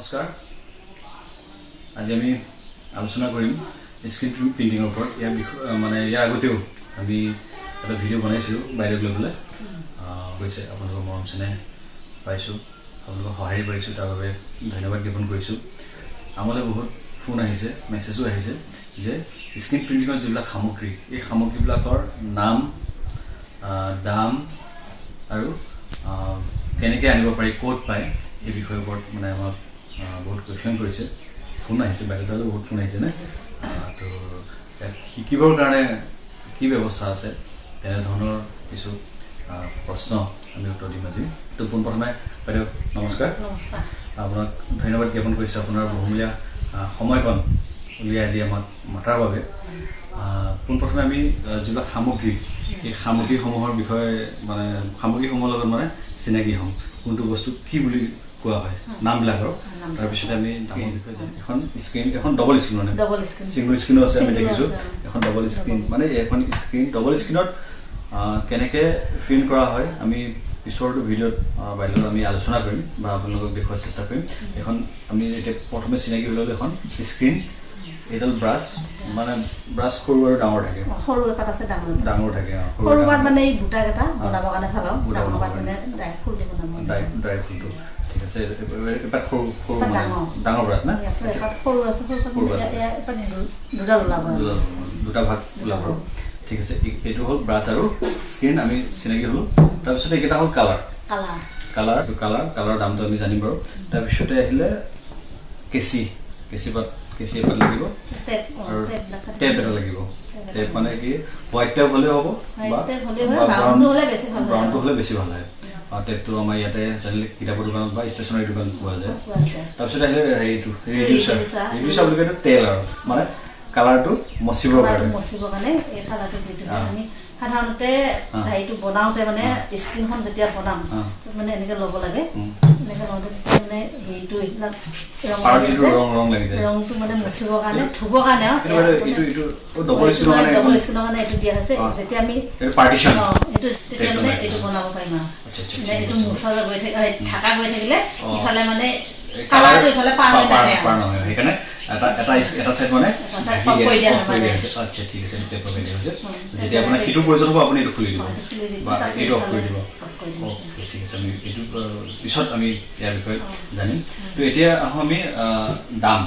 নমস্কাৰ আজি আমি আলোচনা কৰিম স্ক্ৰীন প্ৰিণ্টিংৰ ওপৰত ইয়াৰ আগতেও আমি এটা ভিডিঅ' বনাইছিলোঁ বাইদেউক লৈ পেলাই কৈছে আপোনালোকৰ মৰম চেনেহ পাইছোঁ আপোনালোকৰ সহায় পাইছোঁ তাৰ বাবে ধন্যবাদ জ্ঞাপন কৰিছোঁ আমালৈ বহুত ফোন আহিছে মেছেজো আহিছে যে স্ক্ৰীন প্ৰিণ্টিঙৰ যিবিলাক সামগ্ৰী এই সামগ্ৰীবিলাকৰ নাম দাম আৰু কেনেকৈ আনিব পাৰি ক'ত পায় এই বিষয়ৰ ওপৰত মানে আমাক বহুত কুৱেশ্যন কৰিছে ফোন আহিছে বাইদেউলৈ বহুত ফোন আহিছে নে তো শিকিবৰ কাৰণে কি ব্যৱস্থা আছে তেনেধৰণৰ কিছু প্ৰশ্ন আমি উত্তৰ দিম আজি তো পোনপ্ৰথমে বাইদেউ নমস্কাৰ আপোনাক ধন্যবাদ জ্ঞাপন কৰিছোঁ আপোনাৰ বহুমূলীয়া সময়কণ উলিয়াই আজি আমাক মাতাৰ বাবে পোনপ্ৰথমে আমি যিবিলাক সামগ্ৰী এই সামগ্ৰীসমূহৰ বিষয়ে মানে সামগ্ৰীসমূহৰ লগত মানে চিনাকি হ'ম কোনটো বস্তু কি বুলি কোৱা হয় নামবিলাকৰ তাৰপিছতে আমি দামৰ বিষয়ে জানিম এখন ডবল স্ক্ৰীণ মানে ছিংগল স্ক্ৰীণো আছে আমি দেখিছোঁ এখন ডবল স্ক্ৰীণ মানে এখন স্ক্ৰীণ ডবল স্ক্ৰীণত কেনেকৈ প্ৰিণ্ট কৰা হয় আমি পিছৰটো ভিডিঅ'ত বাইদেউত আমি আলোচনা কৰিম বা আপোনালোকক দেখুওৱাৰ চেষ্টা কৰিম এখন আমি এতিয়া প্ৰথমে চিনাকি হৈ ল'লোঁ এখন স্ক্ৰীণ এডাল ব্ৰাছ মানে ব্ৰাছ সৰু আৰু ডাঙৰ থাকে সৰু এপাত আছে ডাঙৰ থাকে সৰু পাত মানে এই বুটা কেইটা বনাবৰ কাৰণে ভাল ডাঙৰ পাত মানে ডাইৰেক্ট ফুল দিব ডাইৰেক্ট ফুলটো ঠিক আছে এপাত সৰু সৰু ডাঙৰ ব্ৰাছ না সৰু আছে দুটা ভাগ ওলাব ঠিক আছে এইটো হ'ল ব্ৰাছ আৰু স্ক্ৰীণ আমি চিনাকি হ'লোঁ তাৰপিছতে এইকেইটা হ'ল কালাৰৰ দামটো আমি জানিম বাৰু তাৰপিছতে আহিলে কেঁচি এপাত লাগিব আৰু টেপ এটা লাগিব টেপ মানে কি হোৱাইট টেপ হ'লেও হ'ব বা ব্ৰাউনটো হ'লে বেছি ভাল হয় টেপটো আমাৰ ইয়াতে জানিলে কিতাপৰ দোকানত বা ষ্টেচনাৰী দোকানত পোৱা যায় তাৰপিছত আহিলে হেৰিটো ৰিডিউচাৰ বুলি কয় তেল আৰু মানে কালাৰটো মচিবৰ কাৰণে এই কালাৰটো যিটো আমি সাধাৰণতে হেৰিটো বনাওঁতে মানে স্ক্ৰীণখন যেতিয়া বনাম মানে এনেকৈ ল'ব লাগে এনেকৈ লওঁতে মানে হেৰিটো এইবিলাক ৰংটো মানে মচিবৰ কাৰণে ধুবৰ কাৰণে ডবল স্ক্ৰীণৰ কাৰণে এইটো দিয়া হৈছে যেতিয়া আমি এইটো তেতিয়া মানে এইটো বনাব পাৰিম আৰু এইটো মোচা গৈ থাকে ঢাকা গৈ থাকিলে ইফালে মানে কালাৰটো ইফালে পাৰ হৈ নাহে সেইকাৰণে এটা সাইড মানে আচ্ছা ঠিক আছে যেতিয়া আপোনাৰ কিটো প্ৰয়োজন হ'ব আপুনি এইটো খুলি দিব বা এইটো অফ কৰি দিব অ'কে ঠিক আছে আমি এইটো পিছত আমি ইয়াৰ বিষয়ে জানিম তো এতিয়া আহোঁ আমি দাম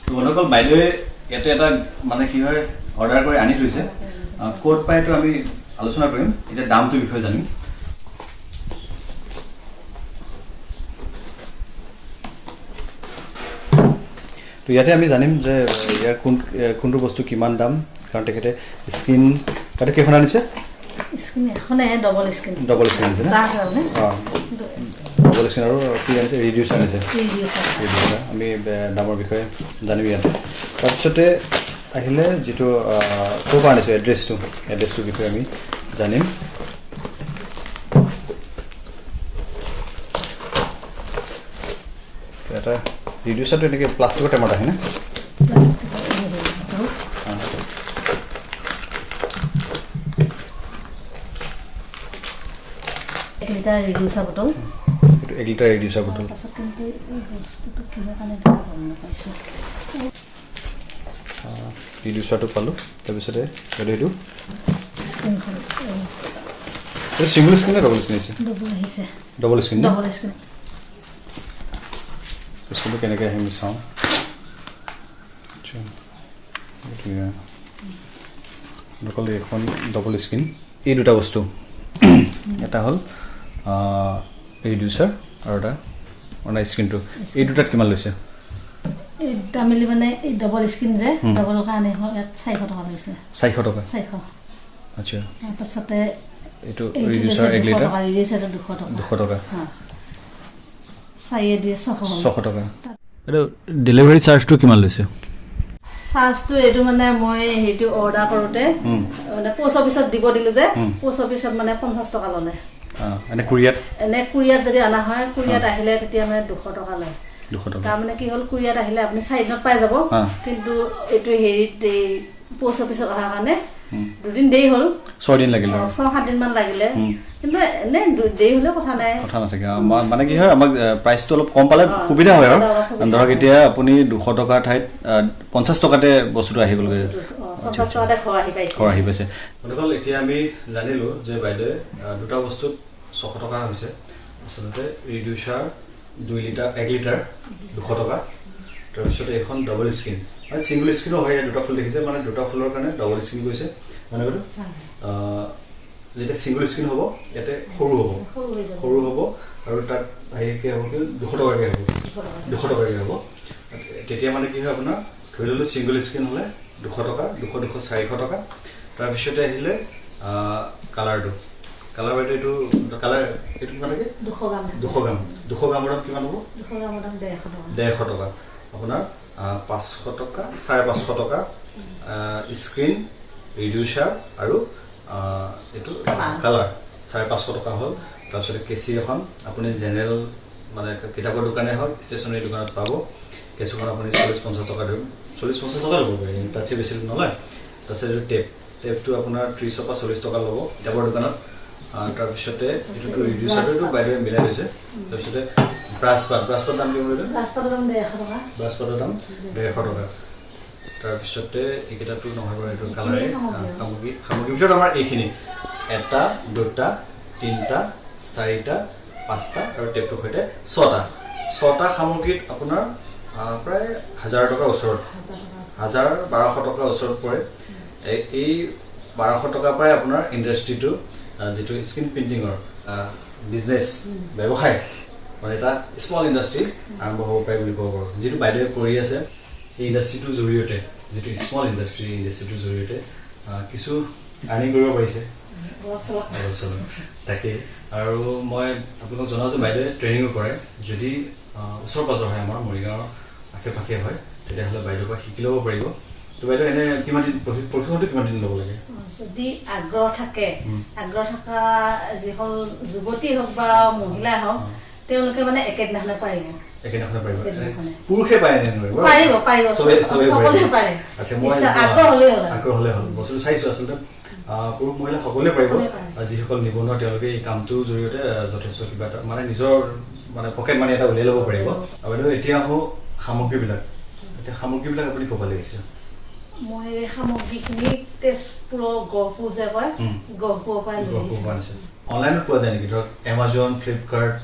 তো বন্ধুসকল বাইদেৱে ইয়াতে এটা মানে কি হয় অৰ্ডাৰ কৰি আনি থৈছে ক'ত পায় এইটো আমি আলোচনা কৰিম এতিয়া দামটোৰ বিষয়ে জানিম তো ইয়াতে আমি জানিম যে ইয়াৰ কোনটো বস্তু কিমান দাম কাৰণ তেখেতে স্ক্ৰীণ তাতে কেইখন আনিছে ডবল স্ক্ৰীণ আনিছে না ডবল স্ক্ৰীণ আৰু কি আনিছে ৰিডিউচাৰ আনিছে ৰিডিউচাৰ আমি দামৰ বিষয়ে জানিম ইয়াতে তাৰপিছতে আহিলে যিটো ক'ৰ পৰা আনিছোঁ এড্ৰেছটোৰ বিষয়ে আমি জানিম এটা ৰিডিউচাৰটো এনেকৈ প্লাষ্টিকৰ টেমাত আহে নে এক লিটাৰ ৰিডিউচাৰ বটল ৰিডিউচাৰটো পালোঁ তাৰপিছতে এইটো ছিংগল স্ক্ৰীণ নে ডবল স্ক্ৰীণ আহিছে ডবল স্ক্ৰীণ স্ক্ৰীণটো কেনেকৈ আহে আমি চাওঁ অকল এখন ডবল স্ক্ৰীণ এই দুটা বস্তু এটা হ'ল ৰিডিউচাৰ আৰু এটা মানে স্ক্ৰীণটো এই দুটাত কিমান লৈছে এই দুটা মিলি মানে এই ডবল স্ক্ৰীণ যে ডবলৰ কাৰণে ইয়াত 400 টকা লৈছে 400 টকা আচ্ছা তাৰপাছতে এইটো ৰিডিউচাৰ 1 লিটাৰ ৰিডিউচাৰটো 200 টকা ছশ টকা এইটো ডেলিভাৰী চাৰ্জটো কিমান লৈছে চাৰ্জটো এইটো মানে মই সেইটো অৰ্ডাৰ কৰোঁতে মানে পোষ্ট অফিচত দিব দিলোঁ যে পোষ্ট অফিচত মানে 50 টকা ল'লে এনে কুৰিয়াত যদি অনা হয় কুৰিয়াত আহিলে তেতিয়া মানে 200 টকা লয় 200 টকা তাৰমানে কি হ'ল কুৰিয়াত আহিলে আপুনি 4 দিনত পাই যাব কিন্তু এইটো হেৰিত এই পোষ্ট অফিচত অহাৰ কাৰণে দুদিন দেৰি হ'ল 6 দিন লাগিলে 6-7 দিন মান লাগিলে কিন্তু এনে দেৰি হ'লে কথা নাই কথা নাথাকে মানে কি হয় আমাক প্ৰাইচটো অলপ কম পালে সুবিধা হয় আৰু ধৰক এতিয়া আপুনি 200 টকাৰ ঠাইত 50 টকাতে বস্তুটো আহি গ'লগৈ 50 টকাতে ঘৰ আহি পাইছে বন্ধুসকল এতিয়া আমি জানিলো যে বাইদেৱে দুটা বস্তুত 600 টকা হৈছে আচলতে ৰিডিউচাৰ 1 লিটাৰ 200 টকা তাৰপিছতে এখন ডাবল স্ক্ৰীন মানে সিঙ্গল স্ক্ৰীনো হয় দুটা ফুল দেখিছে মানে দুটা ফুলৰ কাৰণে ডাবল স্ক্ৰীন গৈছে মানে বাৰু যেতিয়া সিঙ্গল স্ক্ৰীন হ'ব ইয়াতে সৰু হ'ব আৰু তাত আহিকে হ'ব 200 টকাকৈ হ'ব তেতিয়া মানে কি হয় আপোনাৰ ধৰি ল'লো সিঙ্গল স্ক্ৰীন হ'লে 200 টকা 200 400 টকা তাৰপিছতে আহিলে কালাৰটো কালাৰ বাইদেউ এইটো মানে কি 200 গ্ৰামৰ কিমান হ'ব 200 গ্ৰামৰ দাম 150 টকা আপোনাৰ 500 টকা 550 টকা স্ক্ৰীন ৰিডিউচাৰ আৰু এইটো কালাৰ 550 টকা হ'ল তাৰপিছত কেচি এখন আপুনি জেনেৰেল মানে কিতাপৰ দোকানে হওক ষ্টেচনাৰী দোকানত পাব কেচুখন আপুনি 40-50 টকা দিম 40-50 টকা ল'ব পাৰি তাতছে বেছি নলয় তাৰপিছত এইটো টেপটো আপোনাৰ 30 পৰা 40 টকা ল'ব কিতাপৰ দোকানত তাৰপিছতে এইটো ৰিডিউচাৰটো বাইদেৱে মিলাই লৈছে তাৰপিছতে ব্ৰাছপাত দাম কি কৰিলে ব্ৰাছপাতৰ দাম 150 টকা ব্ৰাছপাতৰ দাম 150 টকা তাৰপিছতে এইকেইটাটো নহয় বাৰু এইটো কালাৰে সামগ্ৰীৰ ভিতৰত আমাৰ এইখিনি 1 2 3 4 5টা আৰু টেপটোৰ সৈতে 6টা সামগ্ৰীত আপোনাৰ প্ৰায় 1000 টকাৰ ওচৰত 1200 টকাৰ ওচৰত পৰে এই 1200 টকাৰ পৰাই আপোনাৰ ইণ্ডাষ্ট্ৰিটো যেটো স্ক্ৰীন প্ৰিণ্টিঙৰ বিজনেছ ব্যৱসায় মানে এটা স্মল ইণ্ডাষ্ট্ৰি আৰম্ভ হ'ব পাৰে বুলি ক'ব পাৰোঁ যেটো বাইদেৱে কৰি আছে এই ইণ্ডাষ্ট্ৰিটোৰ জৰিয়তে যেটো স্মল ইণ্ডাষ্ট্ৰিটোৰ জৰিয়তে কিছু আৰ্নিং কৰিব পাৰিছে তাকে আৰু মই আপোনাক জনাওঁ যে বাইদেৱে ট্ৰেইনিঙো কৰে যদি ওচৰ পাজৰ হয় আমাৰ মৰিগাঁৱৰ আশে পাশে হয় তেতিয়াহ'লে বাইদেউৰ পৰা শিকি ল'ব পাৰিব তো বাইদেউ এনে কিমান দিন প্ৰশিক্ষণটো কিমান দিন ল'ব লাগে যদি আগ্ৰহ থকা যিসকল যুৱতী হওক বা মহিলা হওক তেওঁলোকে মানে একেদিনাখনে পাৰিব পুৰুষে পাৰে নে পাৰিব সকলোৱে পাৰে আচ্ছা মই আগ্ৰহ হ'লে হ'ল বস্তুটো চাইছোঁ আচলতে পুৰুষ মহিলা সকলোৱে পাৰিব যিসকল নিবনুৱা তেওঁলোকে এই কামটোৰ জৰিয়তে যথেষ্ট কিবা এটা মানে নিজৰ মানে পকেট মানি এটা উলিয়াই ল'ব পাৰিব আৰু এতিয়া আহোঁ সামগ্ৰীবিলাক আপুনি ক'ব লাগিছে মই সামগ্ৰীখিনি তেজপুৰৰ গহপুৰ যে কয় গহপুৰৰ পৰা লৈ আহিছোঁ অনলাইনত পোৱা যায় নেকি ধৰক এমাজন ফ্লিপকাৰ্ট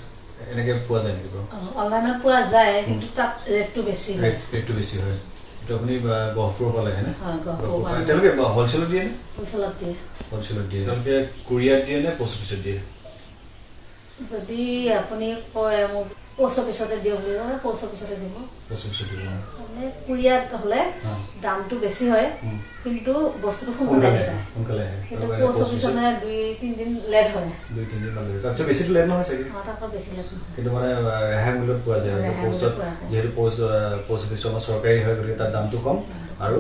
এনেকৈ পোৱা যায় নেকি বাৰু অনলাইনত পোৱা যায় কিন্তু তাত ৰেটটো বেছি হয় এইটো আপুনি গহপুৰৰ পৰা লাগে নে তেওঁলোকে হ'লচেলত দিয়ে নে হ'লচেলত দিয়ে তেওঁলোকে কুৰিয়াৰ দিয়ে নে পোষ্ট অফিচত দিয়ে যদি আপুনি কয় মোক পোষ্ট অফিচতে দিয়ক বুলি কয় পোষ্ট অফিচতে দিব মানে কুৰিয়াৰ হ'লে দামটো বেছি হয় কিন্তু বস্তুটো সোনকালে আহে কিন্তু পোষ্ট অফিচত 2-3 দিন লেট হয় 2-3 দিন লাগে তাৰপিছত বেছিটো লেট নহয় চাগে তাতকৈ বেছি লেট নহয় কিন্তু মানে ৰেহাই মূল্যত পোৱা যায় পোষ্টত যিহেতু পোষ্ট অফিচটো আমাৰ চৰকাৰী হয় গতিকে তাৰ দামটো কম আৰু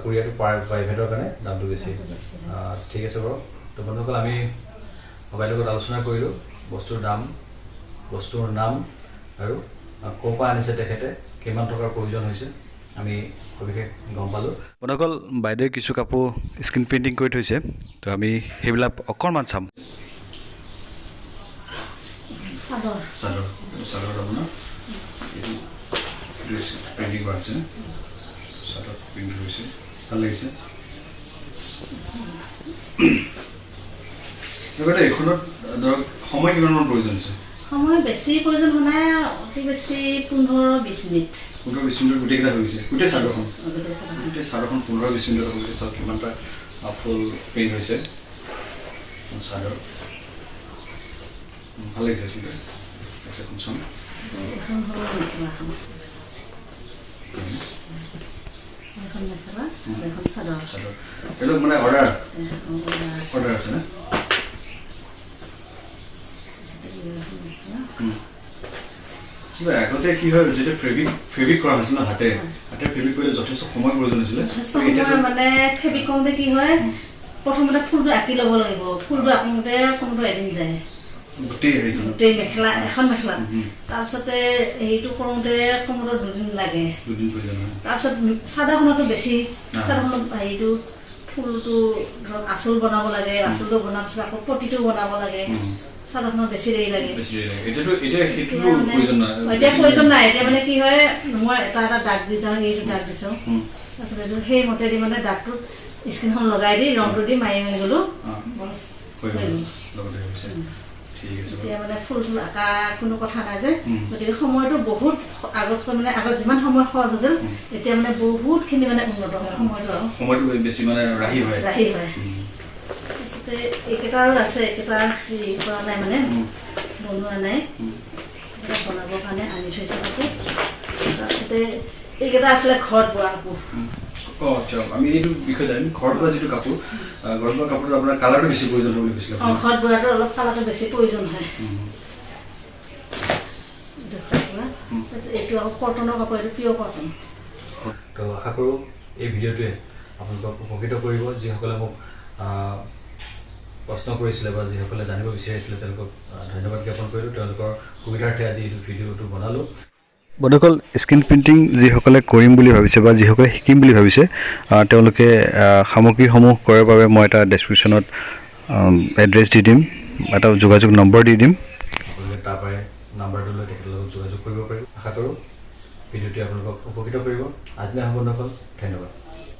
কুৰিয়াৰটো প্ৰাইভেটৰ কাৰণে দামটো বেছি ঠিক আছে বাৰু তো বন্ধুসকল আমি মোবাইলৰ লগত আলোচনা কৰিলোঁ বস্তুৰ দাম বস্তুৰ নাম আৰু ক'ৰ পৰা আনিছে তেখেতে কিমান টকাৰ প্ৰয়োজন হৈছে আমি সবিশেষ গম পালোঁ বন্ধুসকল বাইদেৱে কিছু কাপোৰ স্ক্ৰীন প্ৰিণ্টিং কৰি থৈছে তো আমি সেইবিলাক অকণমান চাম চাদৰ আপোনাৰ প্ৰিণ্টিং কৰা হৈছে চাদৰ প্ৰিণ্ট হৈছে ভাল লাগিছে এইখনত ধৰক সময় কিমানমান প্ৰয়োজন আছে সময় বেছি প্ৰয়োজন হোৱা নাই অতি বেছি 15-20 মিনিট গোটেইকেইটা হৈ গৈছে গোটেই চাদৰখন 15-20 মিনিটত হৈ গৈছে চাওক কিমানটা ফুল প্ৰিণ্ট হৈছে চাদৰ ভাল লাগিছে চাদৰ এখন চাম এইটো মানে অৰ্ডাৰ আছে নে কিবা আগতে কি হয় যেতিয়া ফেব্ৰিক কৰা হৈছিল ন হাতে ফেব্ৰিক কৰিলে যথেষ্ট সময় প্ৰয়োজন হৈছিলে মানে ফেব্ৰিক কৰোঁতে কি হয় প্ৰথমতে ফুলটো আঁকি ল'ব লাগিব ফুলটো আঁকোতে কোনটো এদিন যায় গোটেই মেখেলা এখন মেখেলা তাৰপিছতে হেৰিটো কৰোঁতে কমতে 2 দিন লাগে তাৰপিছত চাদৰখনতো বেছি চাদৰখনত হেৰিটো ফুলটো ধৰক আঁচল বনাব লাগে, আঁচলটো বনাৰ পিছত আকৌ পটিটো বনাব লাগে, চাদৰখনত বেছি দেৰি লাগে। এতিয়া প্ৰয়োজন নাই। এতিয়া মানে কি হয়, মই এটা দাগ দি যাওঁ, সেইটো দাগ দিছোঁ, তাৰপিছত এইটো সেইমতেদি মানে দাগটো স্কিনখন লগাই দি ৰংটো দি মাৰি মাৰি গ'লো, এতিয়া মানে ফুল চুল আঁকা কোনো কথা নাই যে, গতিকে সময়টো বহুত আগতকৈ মানে আগত যিমান সময় খৰচ হৈছিল এতিয়া মানে বহুতখিনি মানে উন্নত হয় সময়টো, আৰু সময়টো বেছি মানে ৰাহি হয়। তাৰপিছতে এইকেইটা আৰু আছে, এইকেইটা হেৰি কৰা নাই মানে বনোৱা নাই, এইকেইটা বনাবৰ কাৰণে আনি থৈছোঁ কাপোৰ। তাৰপিছতে এইকেইটা আছিলে ঘৰত বোৱা কাপোৰ। আমি এইটো বিষয়ে জানিম, ঘৰত বোৱা যিটো কাপোৰ, ঘৰত বোৱা কাপোৰটো আপোনাৰ কালাৰটো বেছি প্ৰয়োজন হয় বুলি কৈছিলে। ঘৰত বোৱাটো অলপ কালাৰটো বেছি প্ৰয়োজন হয়। এইটো আকৌ কটনৰ কাপোৰ, এইটো পিয়ৰ কটন। তো আশা কৰোঁ এই ভিডিঅ'টোৱে আপোনালোকক উপকৃত কৰিব। যিসকলে মোক প্ৰশ্ন কৰিছিলে বা যিসকলে জানিব বিচাৰিছিলে তেওঁলোকক ধন্যবাদ জ্ঞাপন কৰিলোঁ। তেওঁলোকৰ সুবিধাৰ্থে আজি এইটো ভিডিঅ'টো বনালোঁ। বন্ধুসকল, স্ক্ৰীণ প্ৰিণ্টিং যিসকলে কৰিম বুলি ভাবিছে বা যিসকলে শিকিম বুলি ভাবিছে, তেওঁলোকে সামগ্ৰীসমূহ কৰাৰ বাবে মই এটা ডেছক্ৰিপশ্যনত এড্ৰেছ দি দিম, এটা যোগাযোগ নম্বৰ দি দিম, আপোনালোকে তাৰ পৰাই নাম্বাৰটো লৈ তেখেতৰ লগত যোগাযোগ কৰিব পাৰিব। আশা কৰোঁ ভিডিঅ'টোৱে আপোনালোকক উপকৃত কৰিব। আজিলৈ বন্ধুসকল, ধন্যবাদ।